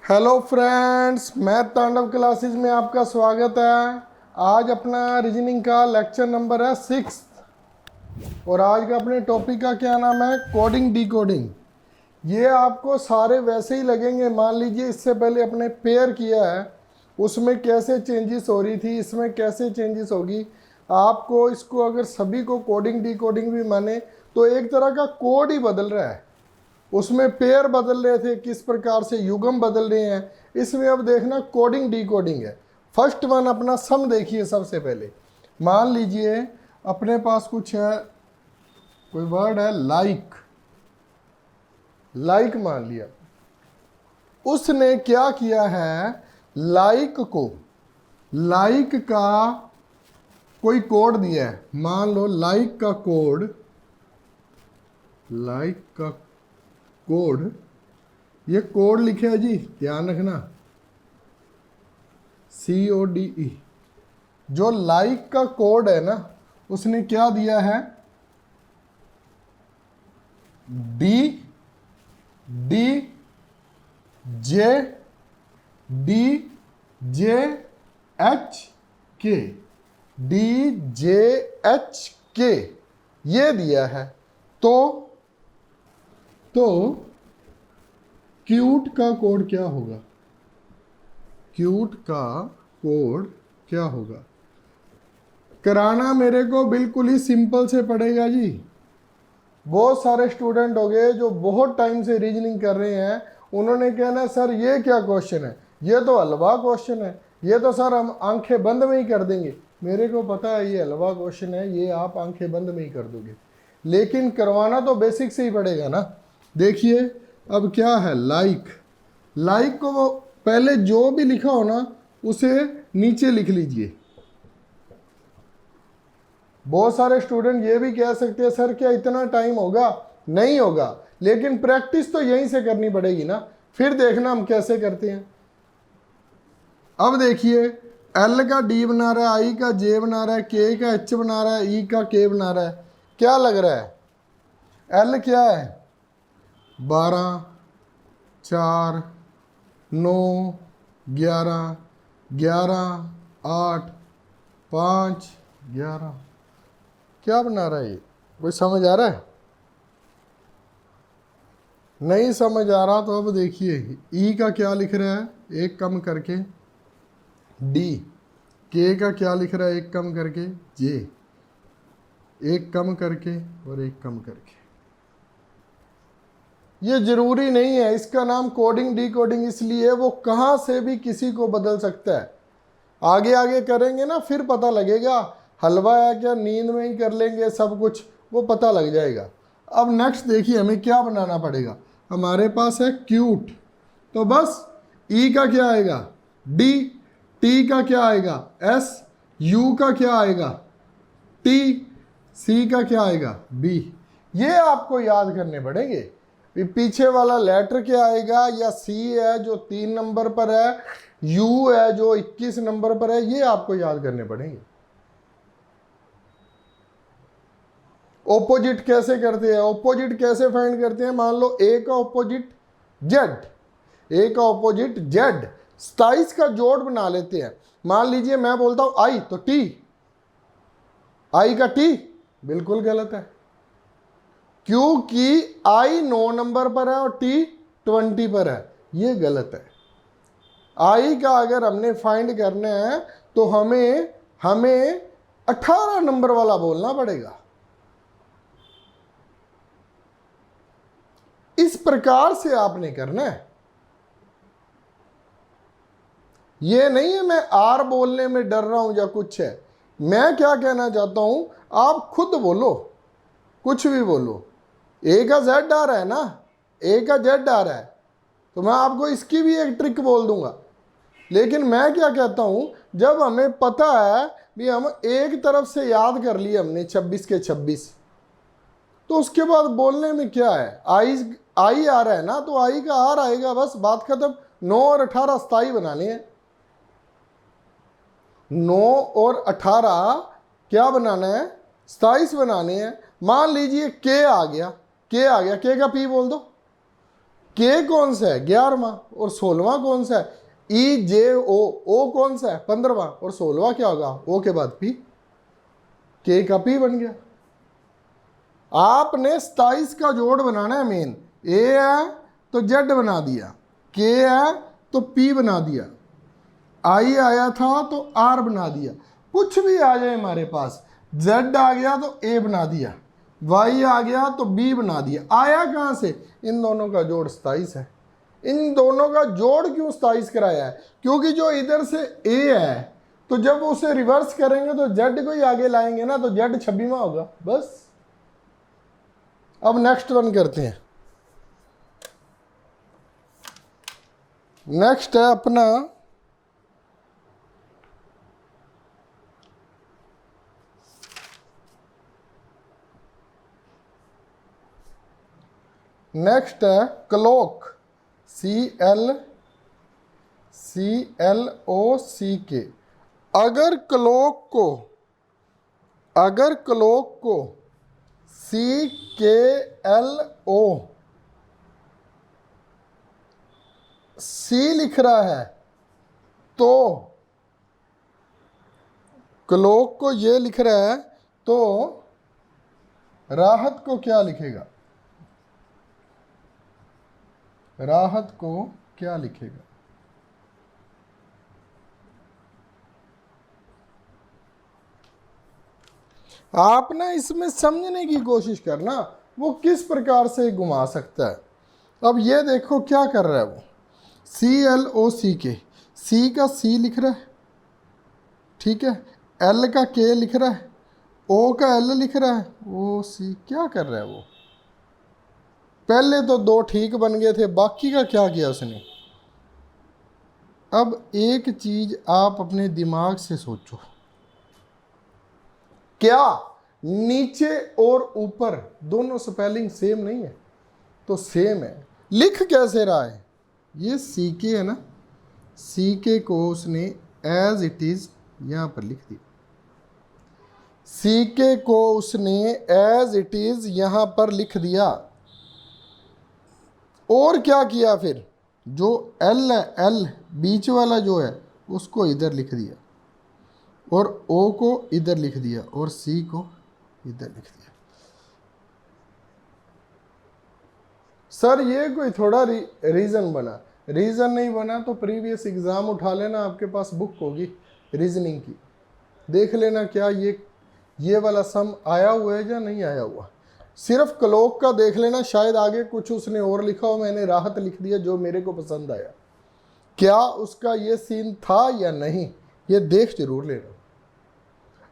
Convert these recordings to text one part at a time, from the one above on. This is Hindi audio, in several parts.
हेलो फ्रेंड्स, मैथ तांडव क्लासेस में आपका स्वागत है। आज अपना रीजनिंग का लेक्चर नंबर है 6 और आज का अपने टॉपिक का क्या नाम है, कोडिंग डिकोडिंग। ये आपको सारे वैसे ही लगेंगे। मान लीजिए इससे पहले अपने पेयर किया है, उसमें कैसे चेंजेस हो रही थी, इसमें कैसे चेंजेस होगी। आपको इसको अगर सभी को कोडिंग डिकोडिंग भी माने तो एक तरह का कोड ही बदल रहा है। उसमें पेयर बदल रहे थे, किस प्रकार से युग्म बदल रहे हैं। इसमें अब देखना कोडिंग डिकोडिंग है। फर्स्ट वन अपना सम देखिए। सबसे पहले मान लीजिए अपने पास कुछ है, कोई वर्ड है लाइक। लाइक मान लिया, उसने क्या किया है, लाइक को, लाइक का कोई कोड दिया है। मान लो लाइक का कोड, लाइक का कोड, ये कोड लिखे है जी, ध्यान रखना, CODE। जो लाइक का कोड है ना, उसने क्या दिया है, D D J D J H K, D J H K ये दिया है। तो क्यूट का कोड क्या होगा, क्यूट का कोड क्या होगा। कराना मेरे को बिल्कुल ही सिंपल से पड़ेगा जी। बहुत सारे स्टूडेंट हो गए जो बहुत टाइम से रीजनिंग कर रहे हैं, उन्होंने कहना सर ये क्या क्वेश्चन है, ये तो हलवा क्वेश्चन है, ये तो सर हम आंखें बंद में ही कर देंगे। मेरे को पता है ये हलवा क्वेश्चन है, ये आप आंखें बंद में ही कर दोगे, लेकिन करवाना तो बेसिक से ही पड़ेगा ना। देखिए अब क्या है, लाइक, लाइक को वो पहले जो भी लिखा हो ना उसे नीचे लिख लीजिए। बहुत सारे स्टूडेंट ये भी कह सकते हैं सर क्या इतना टाइम होगा, नहीं होगा, लेकिन प्रैक्टिस तो यहीं से करनी पड़ेगी ना। फिर देखना हम कैसे करते हैं। अब देखिए L का D बना रहा है, I का J बना रहा है, K का H बना रहा है, E का K बना रहा है। क्या लग रहा है, L क्या है, 12 4 9 11 11 8 5 11। क्या बना रहा है ये, कोई समझ आ रहा है? नहीं समझ आ रहा तो अब देखिए ई का क्या लिख रहा है, एक कम करके डी, के का क्या लिख रहा है, एक कम करके जे, एक कम करके और एक कम करके। ये जरूरी नहीं है, इसका नाम कोडिंग डिकोडिंग इसलिए वो कहाँ से भी किसी को बदल सकता है। आगे आगे करेंगे ना फिर पता लगेगा, हलवा है क्या, नींद में ही कर लेंगे सब कुछ, वो पता लग जाएगा। अब नेक्स्ट देखिए हमें क्या बनाना पड़ेगा। हमारे पास है क्यूट, तो बस ई का क्या आएगा, डी, टी का क्या आएगा, एस, यू का क्या आएगा, टी, सी का क्या आएगा, बी। ये आपको याद करने पड़ेंगे। पीछे वाला लेटर क्या आएगा, या सी है जो 3 नंबर पर है, यू है जो 21 नंबर पर है, ये आपको याद करने पड़ेंगे। ऑपोजिट कैसे करते हैं, ऑपोजिट कैसे फाइंड करते हैं। मान लो ए का ऑपोजिट जेड, ए का ऑपोजिट जेड, 27 का जोड़ बना लेते हैं। मान लीजिए मैं बोलता हूं आई तो टी, आई का टी बिल्कुल गलत है, क्योंकि आई 9 नंबर पर है और टी 20 पर है, ये गलत है। आई का अगर हमने फाइंड करना है तो हमें 18 नंबर वाला बोलना पड़ेगा। इस प्रकार से आपने करना है। ये नहीं है मैं आर बोलने में डर रहा हूं या कुछ है। मैं क्या कहना चाहता हूं, आप खुद बोलो, कुछ भी बोलो। ए का जेड आ रहा है ना, ए का जेड आ रहा है, तो मैं आपको इसकी भी एक ट्रिक बोल दूंगा। लेकिन मैं क्या कहता हूं, जब हमें पता है भी हम एक तरफ से याद कर लिए हमने 26 के 26, तो उसके बाद बोलने में क्या है, आई आ रहा है ना, तो आई का आर आएगा, बस बात खत्म। 9 और 18 27 बनाने हैं, 9 और 18 क्या बनाना है, 27 बनाने हैं। मान लीजिए के आ गया, के आ गया, के का पी बोल दो, के कौन सा है 11वां और 16वां कौन सा है ई जे ओ कौन सा है 15वां और 16वां क्या होगा ओ के बाद पी, के का पी बन गया। आपने 27 का जोड़ बनाना है मेन, ए है तो जेड बना दिया, के है तो पी बना दिया, आई आया था तो आर बना दिया, कुछ भी आ जाए हमारे पास, जेड आ गया तो ए बना दिया, वाई आ गया तो बी बना दिया। आया कहाँ से, इन दोनों का जोड़ 27 है। इन दोनों का जोड़ क्यों 27 कराया है, क्योंकि जो इधर से ए है तो जब उसे रिवर्स करेंगे तो जेड को ही आगे लाएंगे ना, तो जेड 26वां होगा बस। अब नेक्स्ट वन करते हैं। नेक्स्ट है अपना नेक्स्ट है क्लॉक, CLOCK। अगर क्लॉक को CKLO C लिख रहा है तो क्लॉक को ये लिख रहा है तो राहत को क्या लिखेगा, राहत को क्या लिखेगा। आप ना इसमें समझने की कोशिश करना वो किस प्रकार से घुमा सकता है। अब ये देखो क्या कर रहा है वो, CLOCK, C का C लिख रहा है, ठीक है, L का K लिख रहा है, O का L लिख रहा है, OC क्या कर रहा है वो। पहले तो दो ठीक बन गए थे, बाकी का क्या किया उसने। अब एक चीज आप अपने दिमाग से सोचो, क्या नीचे और ऊपर दोनों स्पेलिंग सेम नहीं है, तो सेम है, लिख कैसे रहा है। ये CK है ना, CK को उसने एज इट इज यहां पर लिख दिया, CK को उसने एज इट इज यहां पर लिख दिया। और क्या किया फिर, जो L है, L बीच वाला जो है उसको इधर लिख दिया और O को इधर लिख दिया और C को इधर लिख दिया। सर ये कोई थोड़ा रीजन बना, रीजन नहीं बना तो प्रीवियस एग्जाम उठा लेना, आपके पास बुक होगी रीजनिंग की, देख लेना क्या ये वाला सम आया हुआ है या नहीं आया हुआ। सिर्फ क्लॉक का देख लेना, शायद आगे कुछ उसने और लिखा हो, मैंने राहत लिख दिया जो मेरे को पसंद आया, क्या उसका ये सीन था या नहीं, ये देख जरूर लेना।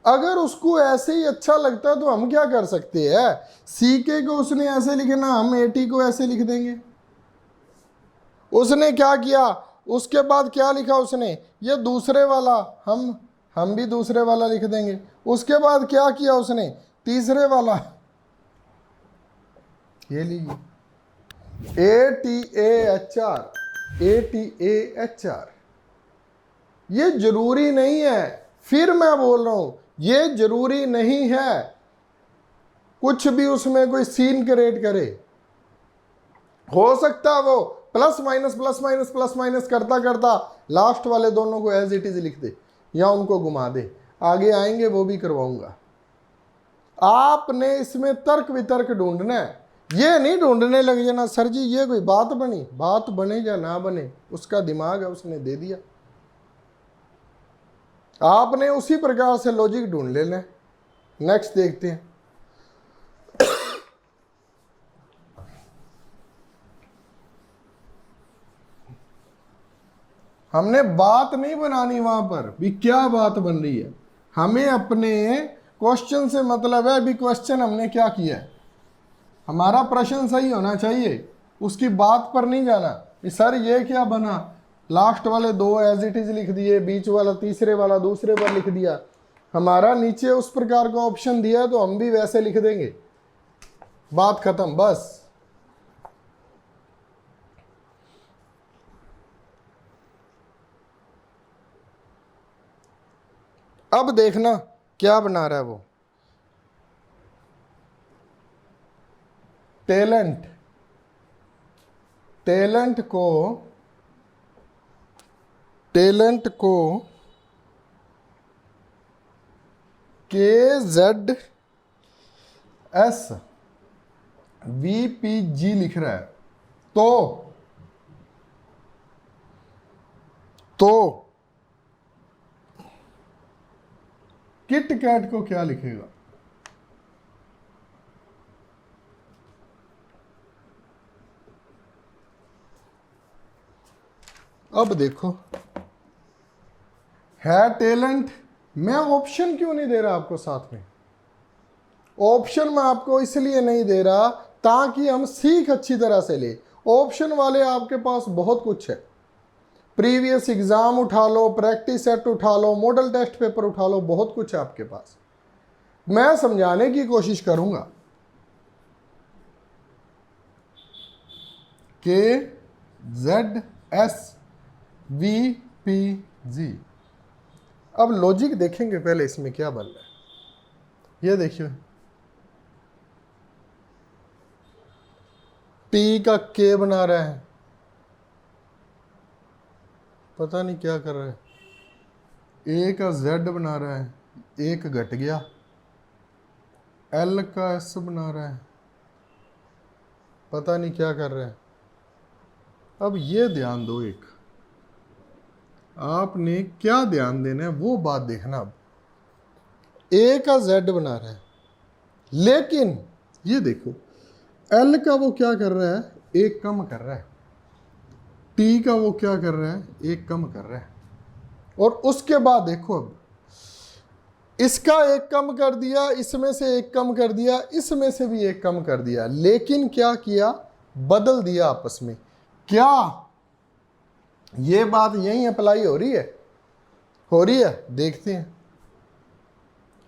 अगर उसको ऐसे ही अच्छा लगता है तो हम क्या कर सकते हैं, CK को उसने ऐसे लिखना, हम AT को ऐसे लिख देंगे। उसने क्या किया, उसके बाद क्या लिखा उसने, ये दूसरे वाला, हम भी दूसरे वाला लिख देंगे। उसके बाद क्या किया उसने, तीसरे वाला, ये लीजिए ATAHR। ये जरूरी नहीं है, फिर मैं बोल रहा हूं ये जरूरी नहीं है कुछ भी उसमें कोई सीन क्रिएट करे। हो सकता है वो plus minus plus minus plus minus करता करता लास्ट वाले दोनों को एज इट इज लिख दे या उनको घुमा दे, आगे आएंगे वो भी करवाऊंगा। आपने इसमें तर्क वितर्क ढूंढना है, ये नहीं ढूंढने लग जाना सर जी ये कोई बात बनी, बात बने या ना बने उसका दिमाग है, उसने दे दिया, आपने उसी प्रकार से लॉजिक ढूंढ लेना है। नेक्स्ट देखते हैं। हमने बात नहीं बनानी वहां पर भी क्या बात बन रही है, हमें अपने क्वेश्चन से मतलब है, अभी क्वेश्चन हमने क्या किया है, हमारा प्रश्न सही होना चाहिए, उसकी बात पर नहीं जाना कि सर ये क्या बना, लास्ट वाले दो एज इट इज लिख दिए, बीच वाला तीसरे वाला दूसरे पर लिख दिया। हमारा नीचे उस प्रकार का ऑप्शन दिया है तो हम भी वैसे लिख देंगे, बात खत्म बस। अब देखना क्या बना रहा है वो, टैलेंट टैलेंट को KZSVPG लिख रहा है, तो किट कैट को क्या लिखेगा? अब देखो, है टैलेंट, मैं ऑप्शन क्यों नहीं दे रहा आपको साथ में? ऑप्शन मैं आपको इसलिए नहीं दे रहा ताकि हम सीख अच्छी तरह से ले। ऑप्शन वाले आपके पास बहुत कुछ है, प्रीवियस एग्जाम उठा लो, प्रैक्टिस सेट उठा लो, मॉडल टेस्ट पेपर उठा लो, बहुत कुछ है आपके पास। मैं समझाने की कोशिश करूंगा। KZSVPG। अब लॉजिक देखेंगे पहले इसमें क्या बन रहा है। ये देखिए, T का K बना रहा है, पता नहीं क्या कर रहा है। A का Z बना रहा है, एक घट गया। L का S बना रहा है, पता नहीं क्या कर रहा है। अब ये ध्यान दो, एक आपने क्या ध्यान देना है वो बात देखना। अब A का Z बना रहा है, लेकिन ये देखो L का वो क्या कर रहा है, एक कम कर रहा है। T का वो क्या कर रहा है, एक कम कर रहा है। और उसके बाद देखो, अब इसका एक कम कर दिया, इसमें से एक कम कर दिया, इसमें से भी एक कम कर दिया, लेकिन क्या किया, बदल दिया आपस में। क्या ये बात यहीं अप्लाई हो रही है? हो रही है, देखते हैं।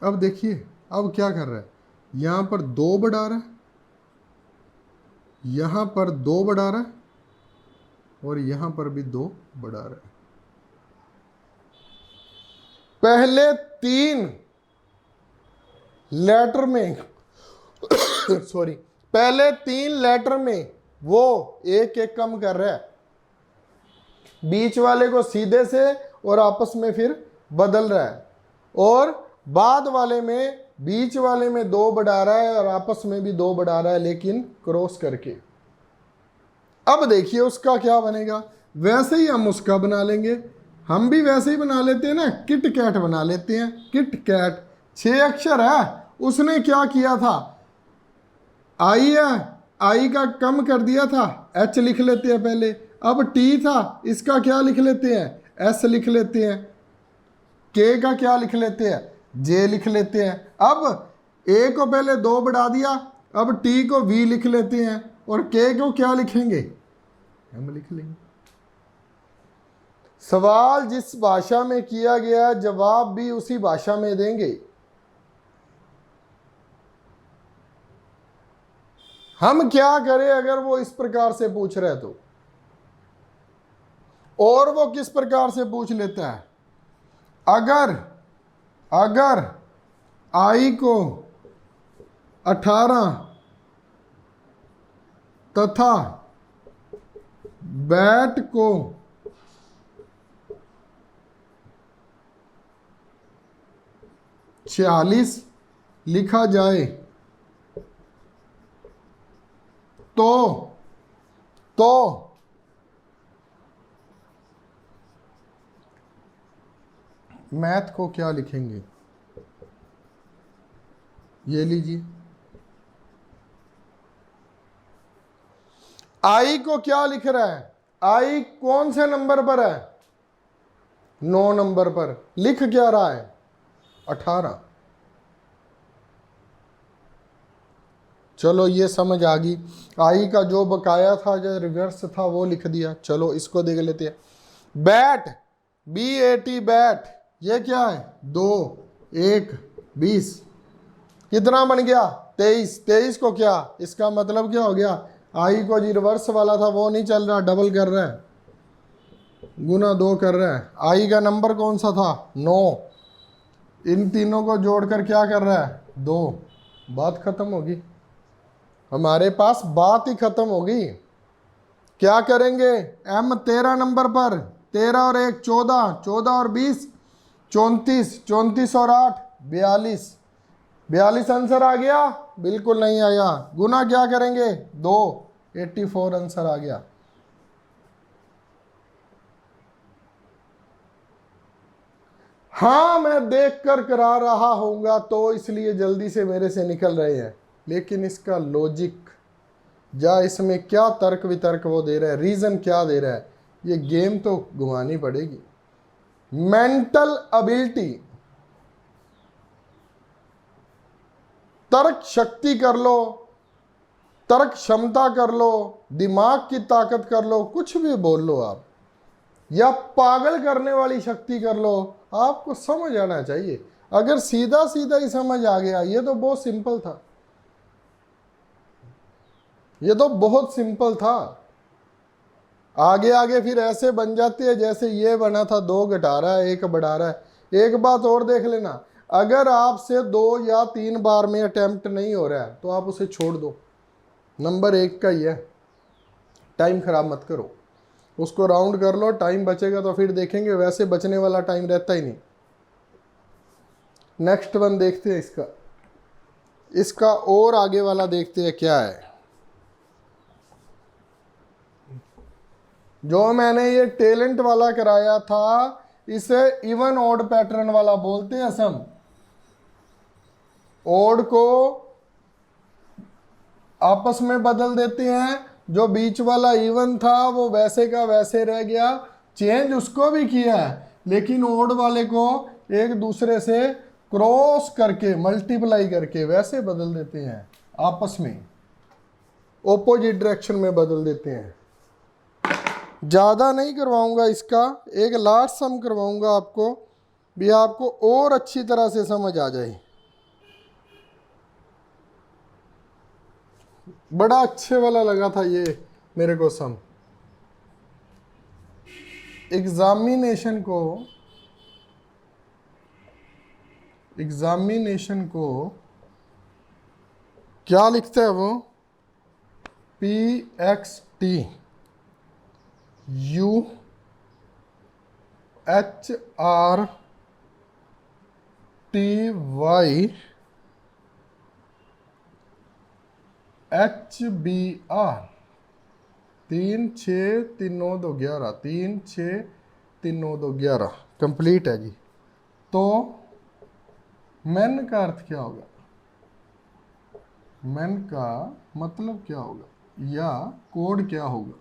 अब देखिए, अब क्या कर रहा है, यहां पर 2 बढ़ा रहा है, यहां पर 2 बढ़ा रहा है, और यहां पर भी 2 बढ़ा रहा है। पहले 3 लेटर में सॉरी, पहले 3 लेटर में वो एक एक कम कर रहा है, बीच वाले को सीधे से और आपस में फिर बदल रहा है, और बाद वाले में, बीच वाले में 2 बढ़ा रहा है और आपस में भी 2 बढ़ा रहा है, लेकिन क्रॉस करके। अब देखिए उसका क्या बनेगा। वैसे ही हम उसका बना लेंगे, हम भी वैसे ही बना लेते हैं ना, किट कैट बना लेते हैं। किट कैट 6 अक्षर है, उसने क्या किया था, आई है, आई का कम कर दिया था, एच लिख लेते हैं पहले। अब टी था, इसका क्या लिख लेते हैं, एस लिख लेते हैं। के का क्या लिख लेते हैं, जे लिख लेते हैं। अब ए को पहले 2 बढ़ा दिया, अब टी को वी लिख लेते हैं, और के को क्या लिखेंगे, हम लिख लेंगे। सवाल जिस भाषा में किया गया, जवाब भी उसी भाषा में देंगे। हम क्या करें अगर वो इस प्रकार से पूछ रहे तो, और वो किस प्रकार से पूछ लेता है। अगर आई को 18 तथा बैट को 46 लिखा जाए तो मैथ को क्या लिखेंगे, ये लीजिए। आई को क्या लिख रहा है, आई कौन से नंबर पर है, 9 नंबर पर। लिख क्या रहा है, 18। चलो ये समझ आ गई। आई का जो बकाया था, जो रिवर्स था, वो लिख दिया। चलो इसको देख लेते हैं। बैट, BAT बैट, ये क्या है, 2 1 20, कितना बन गया, 23। 23 को क्या, इसका मतलब क्या हो गया, आई को जो रिवर्स वाला था वो नहीं चल रहा, डबल कर रहा है, गुना 2 कर रहा है। आई का नंबर कौन सा था, 9। इन तीनों को जोड़कर क्या कर रहा है, 2। बात खत्म होगी, हमारे पास बात ही खत्म होगी। क्या करेंगे, m 13 नंबर पर, 13 और 1 14, 14 और 20 34, 34 और 8 42, 42 आंसर आ गया, बिल्कुल नहीं आया। गुना क्या करेंगे, 2, 84 आंसर आ गया। हाँ मैं देख कर करा रहा होऊंगा तो इसलिए जल्दी से मेरे से निकल रहे हैं, लेकिन इसका लॉजिक या इसमें क्या तर्क वितर्क वो दे रहा है, रीजन क्या दे रहा है, ये गेम तो घुमानी पड़ेगी। मेंटल एबिलिटी, तर्क शक्ति कर लो, तर्क क्षमता कर लो, दिमाग की ताकत कर लो, कुछ भी बोल लो आप, या पागल करने वाली शक्ति कर लो, आपको समझ आना चाहिए। अगर सीधा सीधा ही समझ आ गया, ये तो बहुत सिंपल था, ये तो बहुत सिंपल था। आगे आगे फिर ऐसे बन जाते हैं जैसे ये बना था, 2 घटा रहा है 1 बढ़ा रहा है। एक बात और देख लेना, अगर आपसे 2 या 3 बार में अटेम्प्ट नहीं हो रहा है तो आप उसे छोड़ दो, नंबर 1 का ही है, टाइम खराब मत करो, उसको राउंड कर लो, टाइम बचेगा तो फिर देखेंगे, वैसे बचने वाला टाइम रहता ही नहीं। नेक्स्ट वन देखते हैं इसका और आगे वाला देखते हैं क्या है। जो मैंने ये टैलेंट वाला कराया था, इसे इवन ऑड पैटर्न वाला बोलते हैं। सम ऑड को आपस में बदल देते हैं, जो बीच वाला इवन था वो वैसे का वैसे रह गया, चेंज उसको भी किया है, लेकिन ऑड वाले को एक दूसरे से क्रॉस करके मल्टीप्लाई करके वैसे बदल देते हैं, आपस में ऑपोजिट डायरेक्शन में बदल देते हैं। ज़्यादा नहीं करवाऊंगा इसका, एक लास्ट सम करवाऊंगा आपको भी, आपको और अच्छी तरह से समझ आ जाए। बड़ा अच्छे वाला लगा था ये मेरे को सम। एग्जामिनेशन को क्या लिखते हैं वो, PXT UHRTY HBR, 3 6 3 9 2 11, 3 6 3 9 2 11 कंप्लीट है जी। तो मैन का अर्थ क्या होगा, मैन का मतलब क्या होगा, या कोड क्या होगा,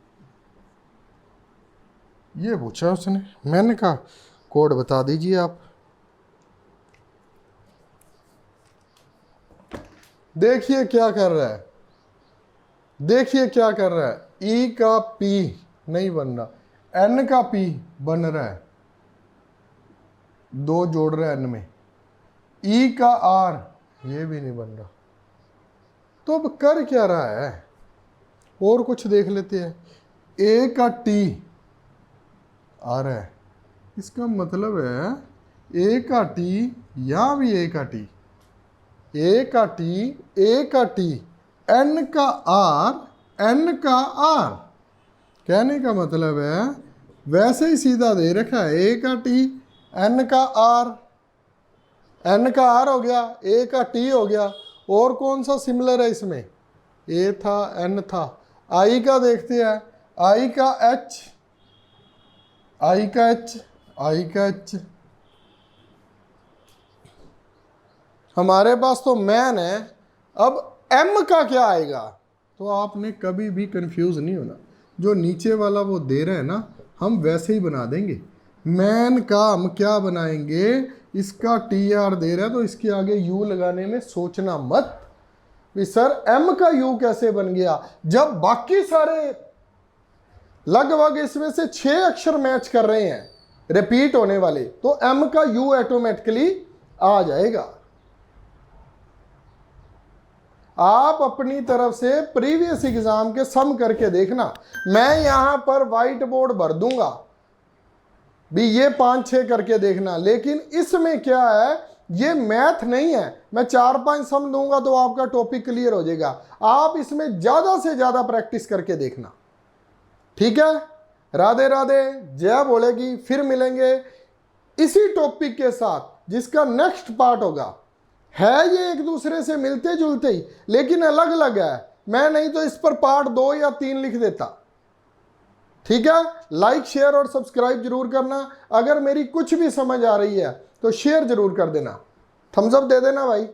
ये पूछा उसने। मैन का कोड बता दीजिए आप। देखिए क्या कर रहा है, देखिए क्या कर रहा है, ई का पी नहीं बन रहा, एन का पी बन रहा है, 2 जोड़ रहा है एन में, ई का आर ये भी नहीं बन रहा, तो अब कर क्या रहा है, और कुछ देख लेते हैं। ए का टी आ रहा है, इसका मतलब है ए का टी, यहां भी ए का टी, ए का टी, ए का टी, एन का आर, एन का आर, कहने का मतलब है वैसे ही सीधा दे रखा है, ए का टी, एन का आर, एन का आर हो गया, ए का टी हो गया, और कौन सा सिमिलर है इसमें, ए था एन था। आई का देखते हैं, आई का एच, आई का एच, आई का एच, हमारे पास तो मैन है, अब एम का क्या आएगा, तो आपने कभी भी कंफ्यूज नहीं होना, जो नीचे वाला वो दे रहे हैं ना, हम वैसे ही बना देंगे। मैन का हम क्या बनाएंगे, इसका टी आर दे रहा है तो इसके आगे यू लगाने में सोचना मत कि सर एम का यू कैसे बन गया, जब बाकी सारे लगभग इसमें से 6 अक्षर मैच कर रहे हैं रिपीट होने वाले, तो एम का यू ऑटोमेटिकली आ जाएगा। आप अपनी तरफ से प्रीवियस एग्जाम के सम करके देखना, मैं यहां पर व्हाइट बोर्ड भर दूंगा भी, ये 5-6 करके देखना, लेकिन इसमें क्या है, ये मैथ नहीं है, मैं 4-5 सम दूंगा तो आपका टॉपिक क्लियर हो जाएगा। आप इसमें ज्यादा से ज्यादा प्रैक्टिस करके देखना, ठीक है, राधे राधे, जय बोलेगी। फिर मिलेंगे इसी टॉपिक के साथ जिसका नेक्स्ट पार्ट होगा। है ये एक दूसरे से मिलते जुलते ही, लेकिन अलग अलग है। मैं नहीं तो इस पर पार्ट 2 या 3 लिख देता। ठीक है, लाइक शेयर और सब्सक्राइब जरूर करना। अगर मेरी कुछ भी समझ आ रही है तो शेयर जरूर कर देना, थम्स अप दे देना भाई।